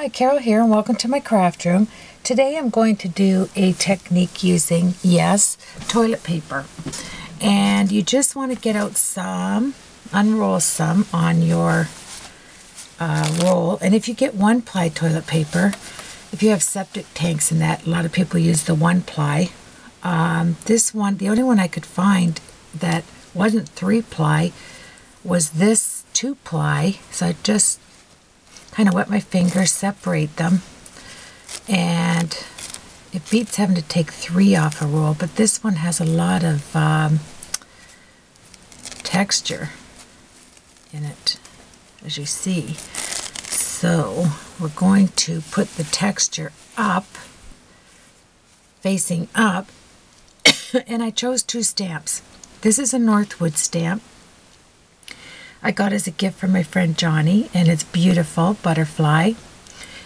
Hi, Carol here, and welcome to my craft room. Today I'm going to do a technique using, yes, toilet paper. And you just want to get out some, unroll some on your roll. And if you get one-ply toilet paper, if you have septic tanks and that, a lot of people use the one-ply. This one, the only one I could find that wasn't three-ply was this two-ply. So I just kind of wet my fingers, separate them, and it beats having to take 3 off a roll, but this one has a lot of texture in it, as you see. So we're going to put the texture up, facing up, and I chose 2 stamps. This is a Northwood stamp I got as a gift from my friend Johnny, and it's beautiful, butterfly.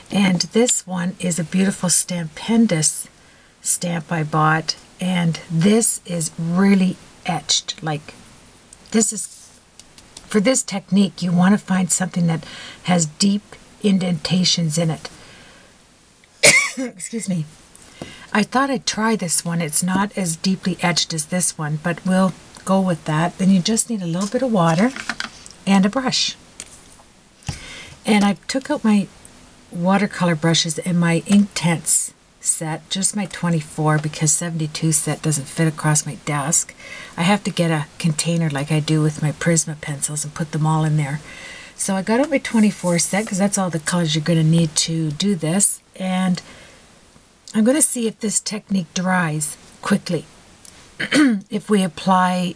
And this one is a beautiful Stampendous stamp I bought, and this is really etched. Like, this is, for this technique, you want to find something that has deep indentations in it. Excuse me. I thought I'd try this one. It's not as deeply etched as this one, but we'll go with that. Then you just need a little bit of water and a brush. And I took out my watercolor brushes in my Inktense set, just my 24, because 72 set doesn't fit across my desk. I have to get a container like I do with my Prisma pencils and put them all in there. So I got out my 24 set because that's all the colors you're going to need to do this. And I'm going to see if this technique dries quickly if we apply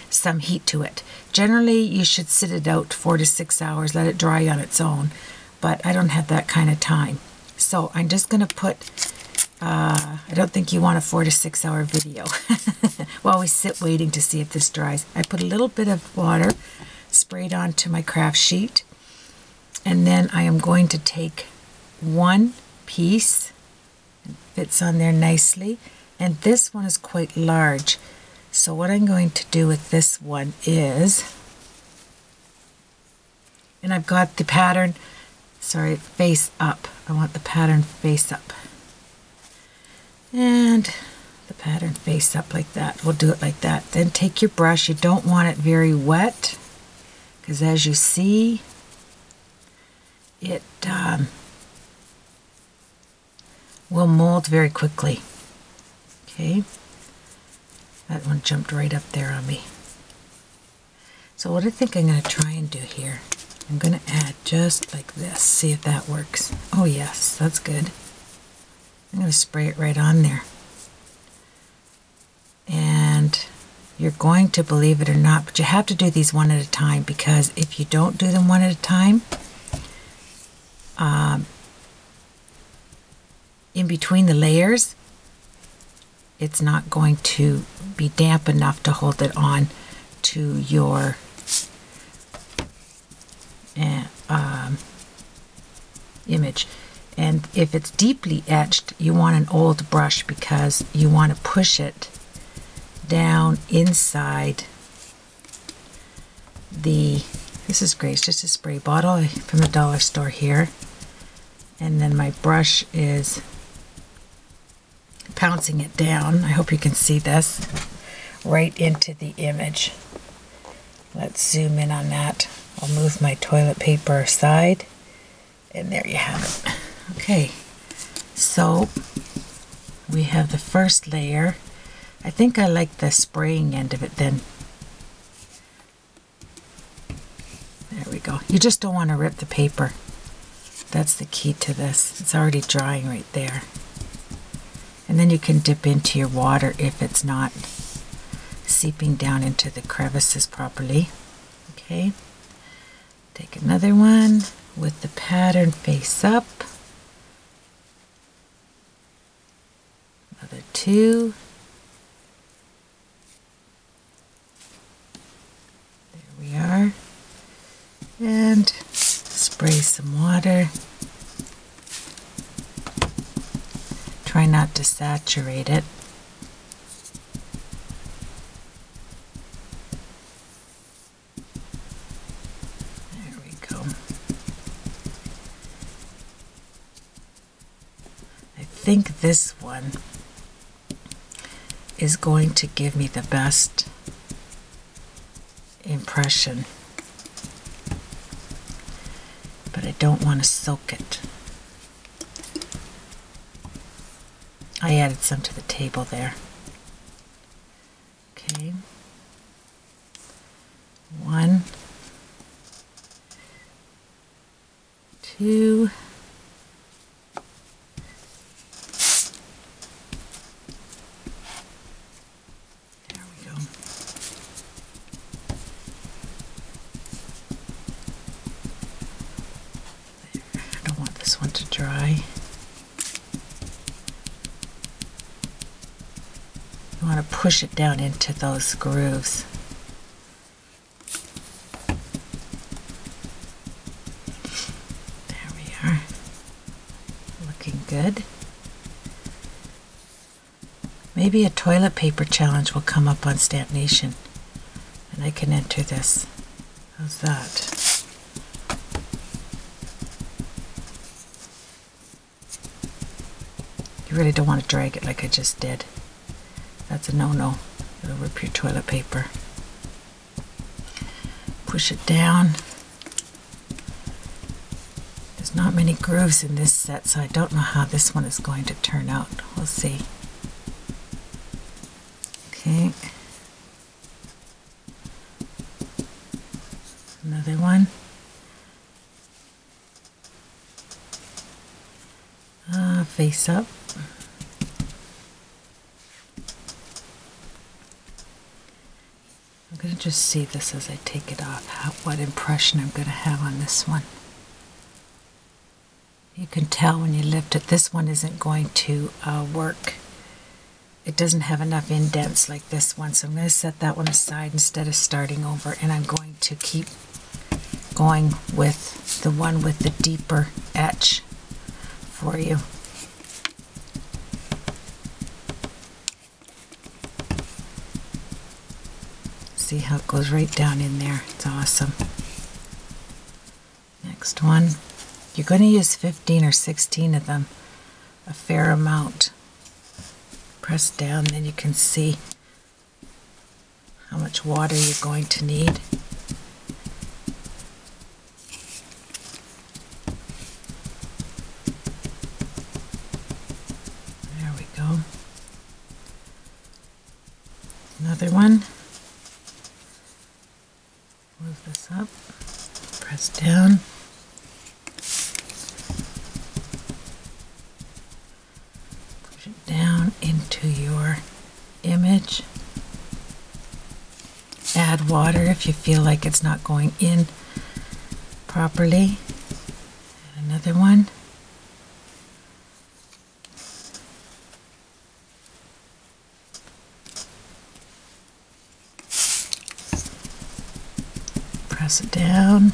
some heat to it. Generally, you should sit it out 4 to 6 hours, let it dry on its own, but I don't have that kind of time. So I'm just going to put, I don't think you want a 4 to 6 hour video while we sit waiting to see if this dries. I put a little bit of water sprayed onto my craft sheet, and then I am going to take one piece, it fits on there nicely, and this one is quite large. So what I'm going to do with this one is, and I've got the pattern, sorry, face up. I want the pattern face up. And the pattern face up like that. We'll do it like that. Then take your brush. You don't want it very wet, because as you see, it will mold very quickly. Okay. That one jumped right up there on me. So what I think I'm going to try and do here, I'm going to add just like this. See if that works. Oh yes, that's good. I'm going to spray it right on there. And you're going to believe it or not, but you have to do these one at a time, because if you don't do them one at a time, in between the layers, it's not going to be damp enough to hold it on to your image. And if it's deeply etched, you want an old brush, because you want to push it down inside the, this is great, it's just a spray bottle from the dollar store here. And then my brush is pouncing it down, I hope you can see this, right into the image. Let's zoom in on that. I'll move my toilet paper aside, and there you have it. Okay, so we have the first layer. I think I like the spraying end of it then. There we go. You just don't want to rip the paper. That's the key to this. It's already drying right there. And then you can dip into your water if it's not seeping down into the crevices properly. Okay. Take another one with the pattern face up. Another 2. There we are. And spray some water. Try not to saturate it. There we go. think this one is going to give me the best impression, but I don't want to soak it. I added some to the table there. Okay. 1, 2, there we go. There. I don't want this one to dry. You want to push it down into those grooves. There we are. Looking good. Maybe a toilet paper challenge will come up on Stamp Nation and I can enter this. How's that? You really don't want to drag it like I just did. That's a no-no. It'll rip your toilet paper. Push it down. There's not many grooves in this set, so I don't know how this one is going to turn out. We'll see. Okay. Another one. Face up. I'm going to just see this as I take it off, what impression I'm going to have on this one. You can tell when you lift it, this one isn't going to work. It doesn't have enough indents like this one, so I'm going to set that one aside instead of starting over, and I'm going to keep going with the one with the deeper etch for you. See how it goes right down in there. It's awesome. Next one. You're going to use 15 or 16 of them, a fair amount. Press down, then you can see how much water you're going to need. There we go. Another one. Move this up, press down. Push it down into your image. Add water if you feel like it's not going in properly. And another one. Press it down.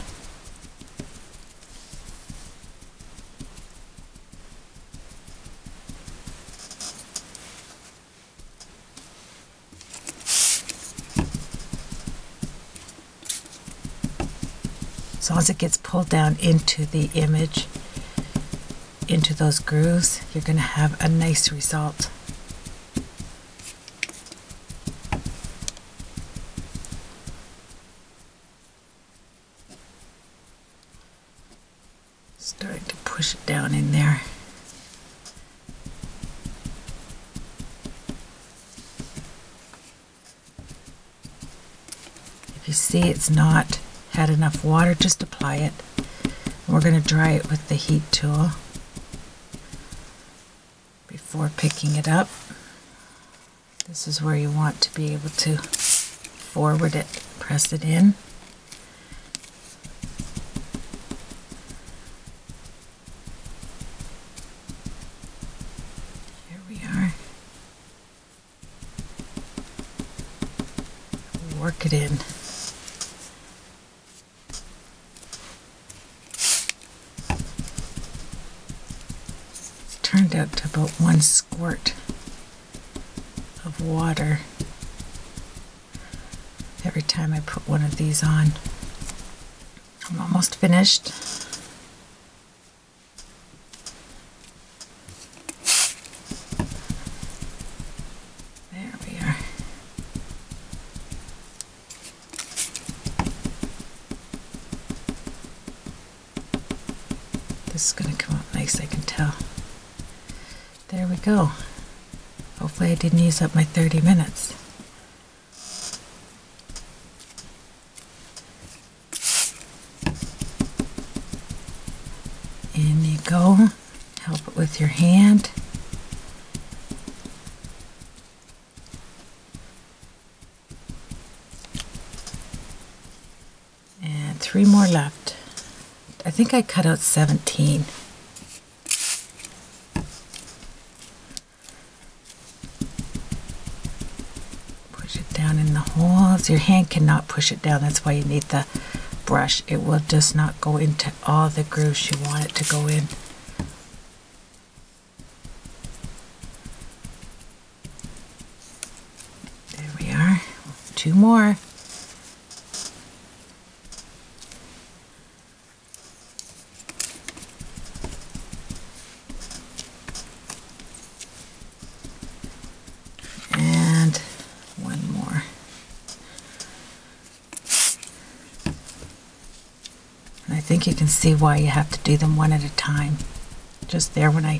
As long as it gets pulled down into the image, into those grooves, you're going to have a nice result. Starting to push it down in there. If you see it's not had enough water, just apply it. We're going to dry it with the heat tool before picking it up. This is where you want to be able to forward it, press it in. Here we are. Work it in. Turned out to about 1 squirt of water every time I put one of these on. I'm almost finished. This is going to come out nice, I can tell. There we go. Hopefully I didn't use up my 30 minutes. In you go. Help it with your hand. And 3 more left. I think I cut out 17. Push it down in the holes. Your hand cannot push it down. That's why you need the brush. It will just not go into all the grooves you want it to go in. There we are. 2 more. And 1 more. And I think you can see why you have to do them one at a time. Just there when I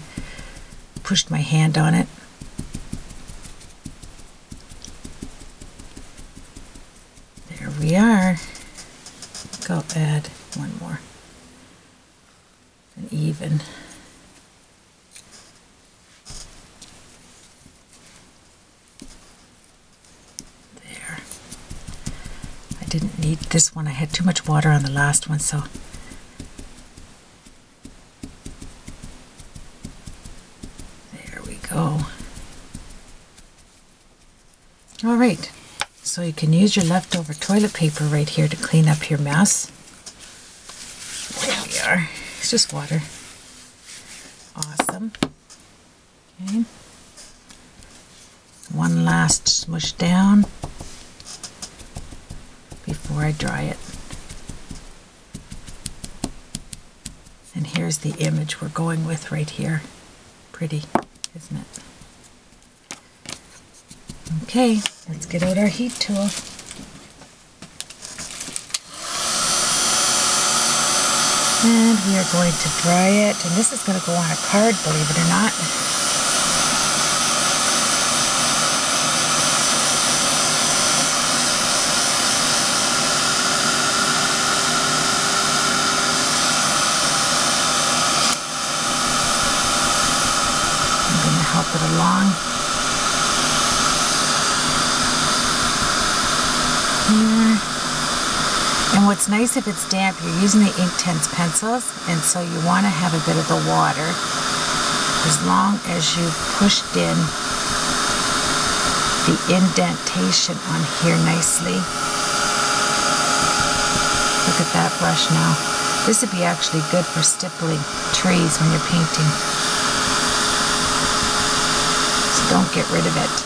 pushed my hand on it. There we are. Go add 1 more. And even. There. I didn't need this one. I had too much water on the last one, so. There we go. All right. So you can use your leftover toilet paper right here to clean up your mess. There we are. It's just water. Awesome. Okay. One last smush down before I dry it. And here's the image we're going with right here. Pretty, isn't it? Okay, let's get out our heat tool. And we are going to dry it. And this is going to go on a card, believe it or not. I'm going to help it along. Here. And what's nice if it's damp, you're using the Inktense pencils, and so you want to have a bit of the water as long as you pushed in the indentation on here nicely. Look at that brush now. This would be actually good for stippling trees when you're painting. So don't get rid of it.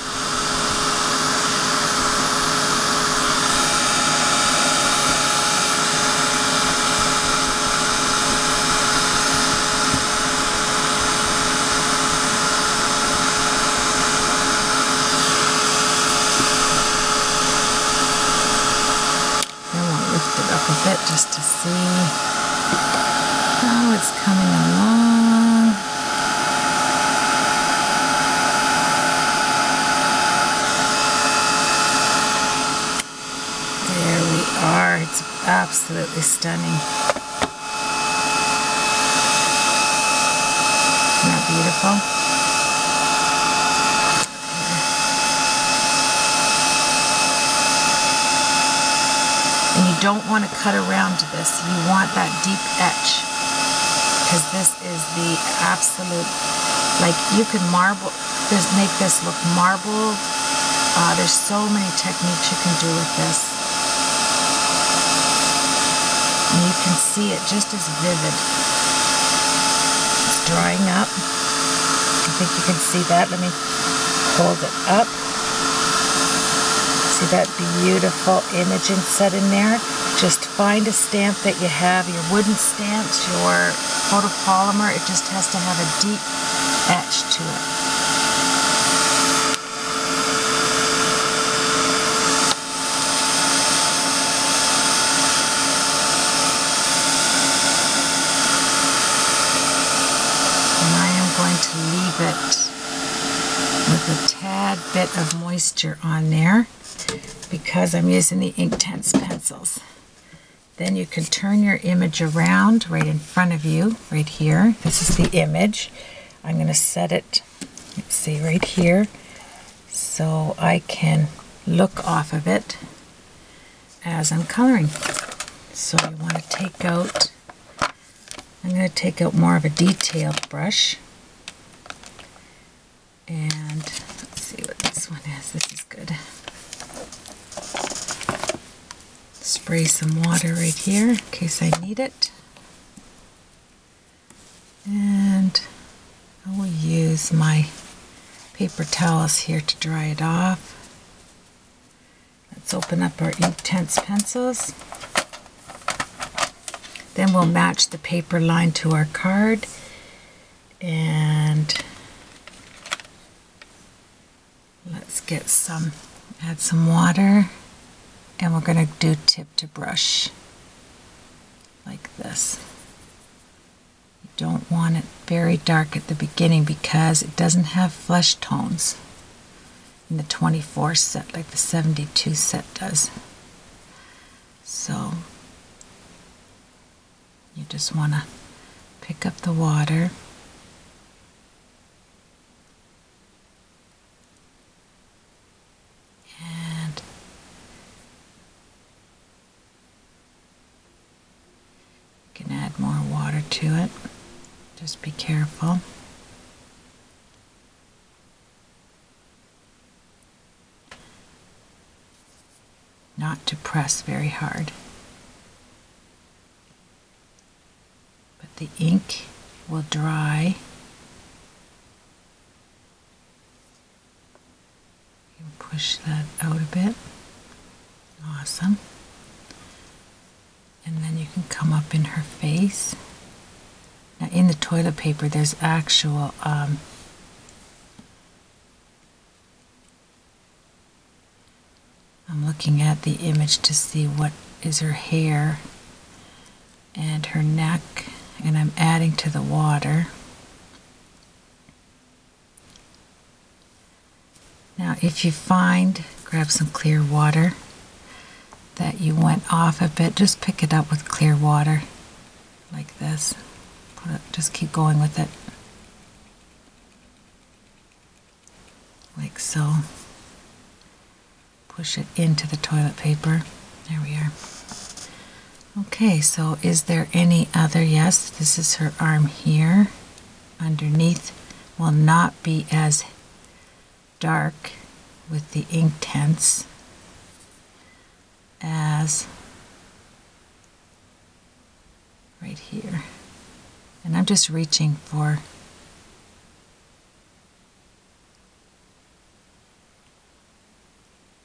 A bit just to see how it's coming along. There we are. It's absolutely stunning. Isn't that beautiful? And you don't want to cut around to this. You want that deep etch, because this is the absolute, like you can marble, just make this look marble. There's so many techniques you can do with this. And you can see it just as vivid. It's drying up. I think you can see that. Let me hold it up. See that beautiful image set in there? Just find a stamp that you have, your wooden stamps, your photopolymer. It just has to have a deep etch to it. tad bit of moisture on there because I'm using the Inktense pencils. Then you can turn your image around right in front of you, right here. This is the image. I'm going to set it, let's see, right here, so I can look off of it as I'm coloring. So you want to take out, I'm going to take out more of a detailed brush. And let's see what this one is. This is good. Spray some water right here in case I need it. And I will use my paper towels here to dry it off. Let's open up our Inktense pencils. Then we'll match the paper line to our card. And let's get some, add some water. And we're going to do tip to brush like this. You don't want it very dark at the beginning because it doesn't have flesh tones in the 24 set like the 72 set does. So you just want to pick up the water and you can add more water to it. Just be careful. Not to press very hard. But the ink will dry. You can push that out a bit. Awesome. And then you can come up in her face. Now in the toilet paper there's actual I'm looking at the image to see what is her hair and her neck, and I'm adding to the water. Now if you find, grab some clear water, that you went off a bit, just pick it up with clear water like this. Just keep going with it like so. Push it into the toilet paper. There we are. Okay, so is there any other? Yes, this is her arm here. Underneath will not be as dark with the Inktense as right here. And I'm just reaching for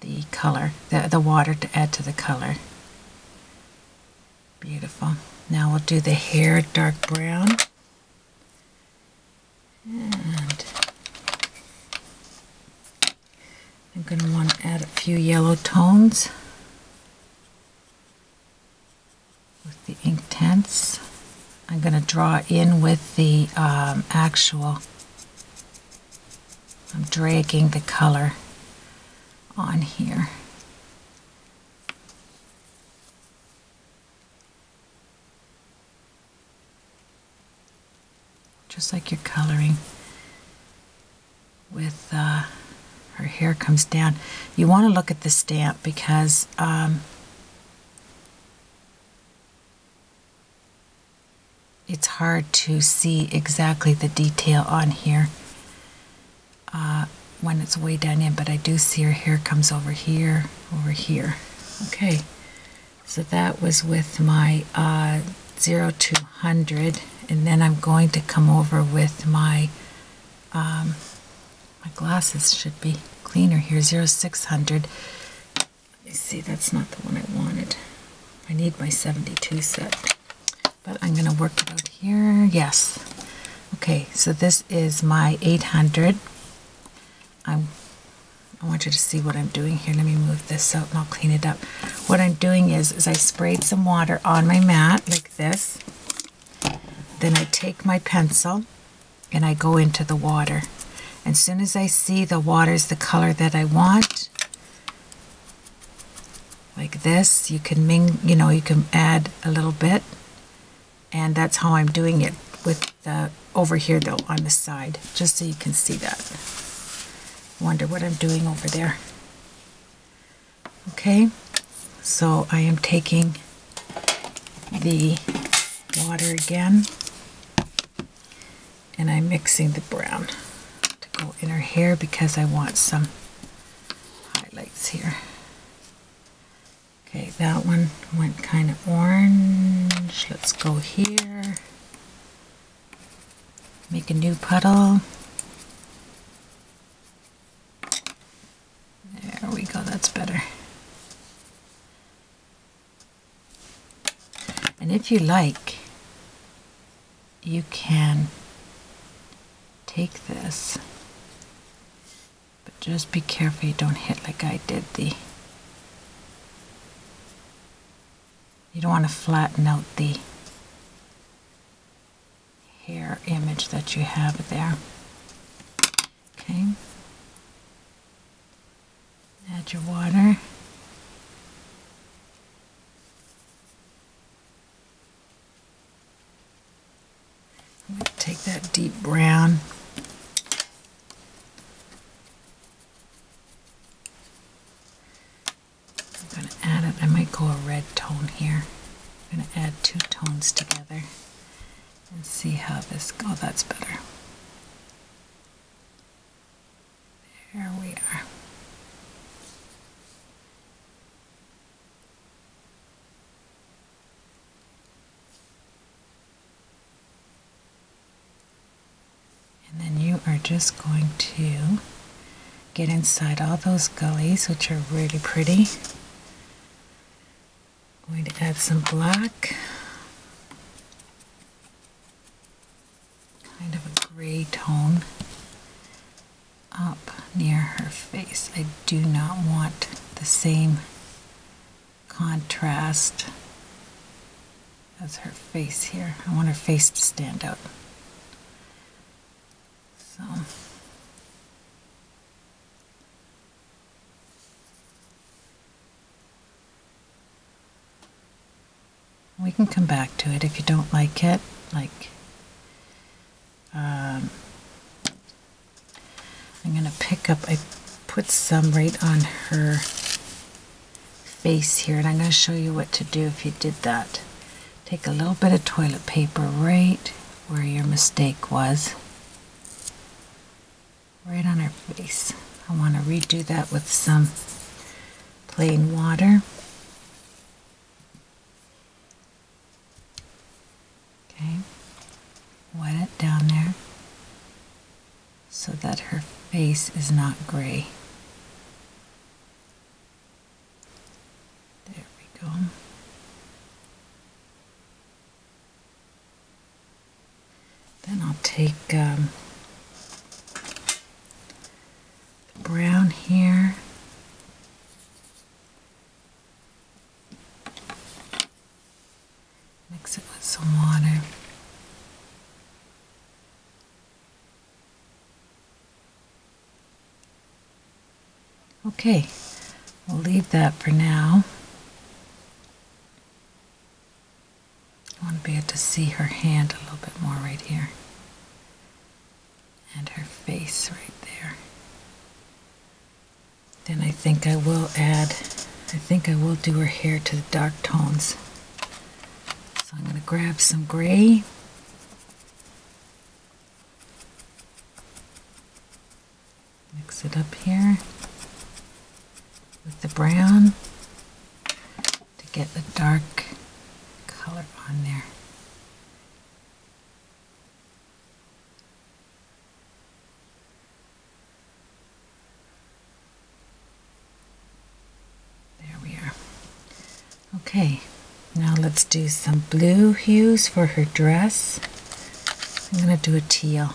the color, the water to add to the color. Beautiful. Now we'll do the hair dark brown. And I'm going to want to add a few yellow tones with the Inktense. I'm going to draw in with the actual, I'm dragging the color on here. Just like you're coloring with her hair comes down. You want to look at the stamp because it's hard to see exactly the detail on here when it's way down in, but I do see her hair comes over here, over here. Okay, so that was with my 0 to 100, and then I'm going to come over with my my glasses should be cleaner here, 0600. Let me see, that's not the one I wanted. I need my 72 set, but I'm going to work it out here. Yes. Okay, so this is my 800. I want you to see what I'm doing here. Let me move this out and I'll clean it up. What I'm doing is I sprayed some water on my mat like this. Then I take my pencil and I go into the water. As soon as I see the water's the color that I want, like this, you can you can add a little bit, and that's how I'm doing it with the over here though on the side, just so you can see that. Wonder what I'm doing over there. Okay, so I am taking the water again, and I'm mixing the brown to go in her hair because I want some highlights here. Okay, that one went kind of orange. Let's go here. Make a new puddle. There we go, that's better. And if you like, you can take this, but just be careful you don't hit like I did you don't want to flatten out the hair image that you have there. Okay. Add your water. I'm going to take that deep brown. I'm going to add it. I might go a red tone here. I'm going to add two tones together and see how this goes. Oh, that's better. There we are. And then you are just going to get inside all those gullies, which are really pretty. I'm going to add some black, kind of a gray tone, up near her face. I do not want the same contrast as her face here. I want her face to stand out. So we can come back to it if you don't like it. I'm going to pick up, I put some right on her face here, and I'm going to show you what to do if you did that. Take a little bit of toilet paper right where your mistake was, right on her face. I want to redo that with some plain water. Okay, wet it down there so that her face is not gray. There we go. Then I'll take the brown here. Mix it with some water. Okay, we'll leave that for now. I want to be able to see her hand a little bit more right here. And her face right there. Then I think I will do her hair to the dark tones. So I'm going to grab some gray. Mix it up here with the brown to get the dark color on there. There we are. Okay, now let's do some blue hues for her dress. I'm going to do a teal.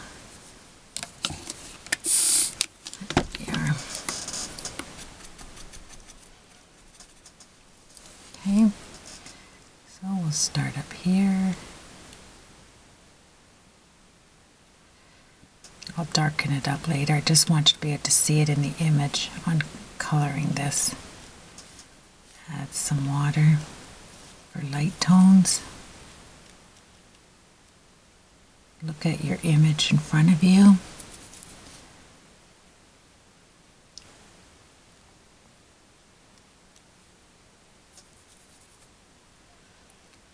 Okay, so we'll start up here. I'll darken it up later. I just want you to be able to see it in the image on coloring this. Add some water for light tones. Look at your image in front of you.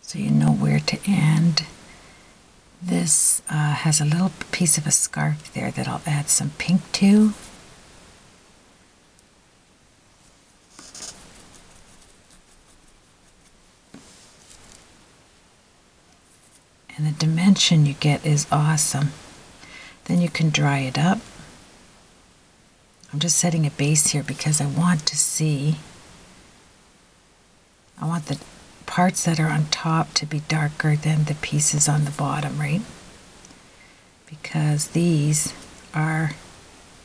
So you know where to end. This has a little piece of a scarf there that I'll add some pink to. And the dimension you get is awesome. Then you can dry it up. I'm just setting a base here because I want to see, I want the parts that are on top to be darker than the pieces on the bottom, right? Because these are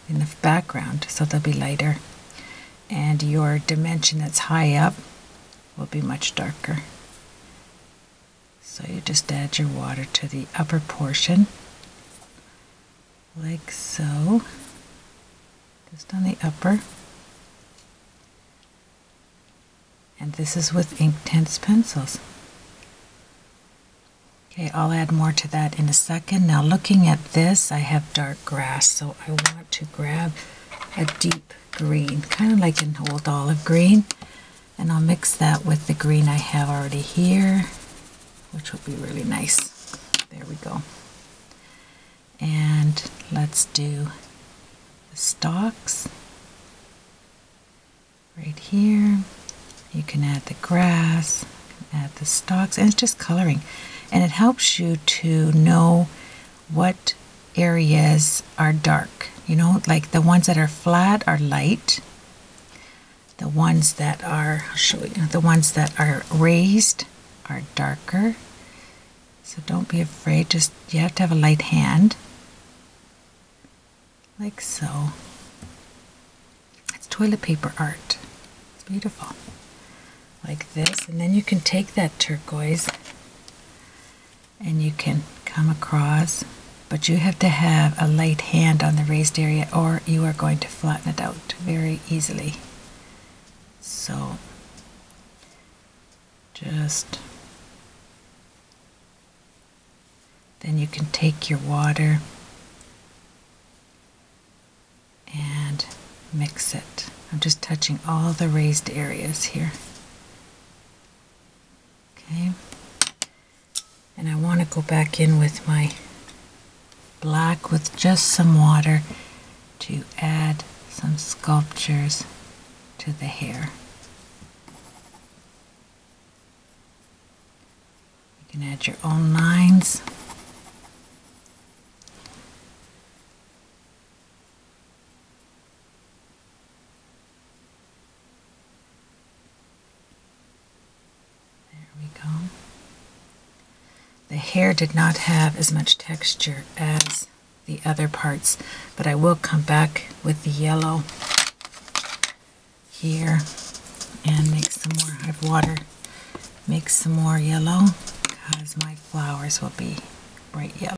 in the background, so they'll be lighter. And your dimension that's high up will be much darker. So you just add your water to the upper portion, like so, just on the upper. And this is with Inktense pencils. Okay, I'll add more to that in a second. Now looking at this, I have dark grass, so I want to grab a deep green, kind of like an old olive green, and I'll mix that with the green I have already here, which will be really nice. There we go. And let's do the stalks right here. You can add the grass, add the stalks, and it's just coloring. And it helps you to know what areas are dark. You know, like the ones that are flat are light. The ones that are, I'll show you, the ones that are raised are darker. So don't be afraid, just you have to have a light hand. Like so. It's toilet paper art. It's beautiful. Like this. And then you can take that turquoise and you can come across, but you have to have a light hand on the raised area or you are going to flatten it out very easily. So just then you can take your water and mix it. I'm just touching all the raised areas here. Okay. And I want to go back in with my black with just some water to add some sculptures to the hair. You can add your own lines. There we go. The hair did not have as much texture as the other parts, but I will come back with the yellow here and make some more. I have water. Make some more yellow because my flowers will be bright yellow.